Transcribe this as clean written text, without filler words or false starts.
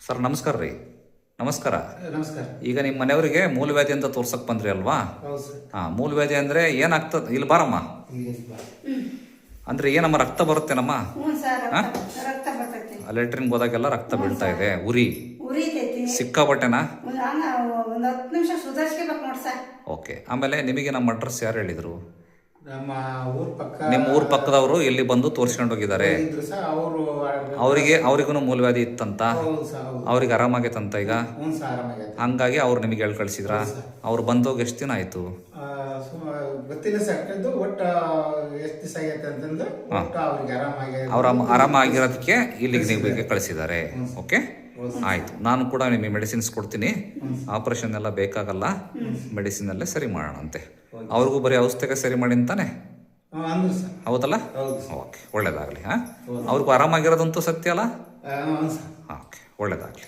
Sir ನಮಸ್ಕಾರ ರೀ. ನಮಸ್ಕಾರ. ನಮಸ್ಕಾರ. ಈಗ ನಿಮ್ಮ ಮನೆಯವರಿಗೆ ಮೂಲವ್ಯಾಧಿ ಅಂತ ತೋರ್ಸಕ್ ಬಂದ್ರಿ ಅಲ್ವಾ? ಹೌದು ಸರ್. ಹಾಂ, ಮೂಲವ್ಯಾಧಿ ಅಂದರೆ ಏನಾಗ್ತದೆ? ಇಲ್ಲಿ ಬಾರಮ್ಮ. ಅಂದರೆ ಏನಮ್ಮ, ರಕ್ತ ಬರುತ್ತೇನಮ್ಮ? ಲೆಟ್ರಿನ್ ಹೋದಾಗೆಲ್ಲ ರಕ್ತ ಬೀಳ್ತಾ ಇದೆ, ಉರಿ ಸಿಕ್ಕಾಪಟ್ಟೆನಾ? ಒಂದು 10 ನಿಮಿಷ ಸುಧಾರಿಸ್ಕೋಬೇಕು ನೋಡಿ ಸರ್. ಓಕೆ. ಆಮೇಲೆ ನಿಮಗೆ ನಮ್ಮ ಅಡ್ರೆಸ್ ಯಾರು ಹೇಳಿದರು? ನಮ್ಮ ಊರ್ ಪಕ್ಕ, ನಿಮ್ಮ ಊರ್ ಪಕ್ಕದವರು ಇಲ್ಲಿ ಬಂದು ತೋರಿಸ್ಕೊಂಡು ಹೋಗಿದ್ದಾರೆ. ಅವ್ರಿಗೂ ಮೂಲವ್ಯಾಧಿ ಇತ್ತಂತ, ಅವ್ರಿಗೆ ಆರಾಮಾಗೈತಂತ ಈಗ. ಹಂಗಾಗಿ ಅವ್ರು ನಿಮಗೆ ಹೇಳಿ ಕಳ್ಸಿದ್ರ? ಅವ್ರು ಬಂದೋಗಿ ಎಷ್ಟು ದಿನ ಆಯ್ತು? ಗೊತ್ತಿಲ್ಲ ಸರ್, ಒಟ್ಟು ಎಷ್ಟು ದಿವಸ ಆಗೈತೆ ಅಂತಂದು ಅವ್ರ ಆರಾಮಾಗಿರೋದಕ್ಕೆ ಇಲ್ಲಿಗೆ ನೀವು ಕಳಿಸಿದ್ದಾರೆ. ಓಕೆ, ಆಯ್ತು. ನಾನು ಕೂಡ ನಿಮಗೆ ಮೆಡಿಸಿನ್ಸ್ ಕೊಡ್ತೀನಿ. ಆಪರೇಷನ್ ಎಲ್ಲ ಬೇಕಾಗಲ್ಲ, ಮೆಡಿಸಿನಲ್ಲೇ ಸರಿ ಮಾಡೋಣಂತೆ. ಅವ್ರಿಗೂ ಬರೀ ಔಷಧಿಗೆ ಸರಿ ಮಾಡಿ ಅಂತಾನೆ, ಹೌದಲ್ಲ? ಓಕೆ, ಒಳ್ಳೇದಾಗಲಿ. ಹಾಂ, ಅವ್ರಿಗೂ ಆರಾಮಾಗಿರೋದಂತೂ ಸತ್ಯ ಅಲ್ಲ? ಓಕೆ, ಒಳ್ಳೇದಾಗಲಿ.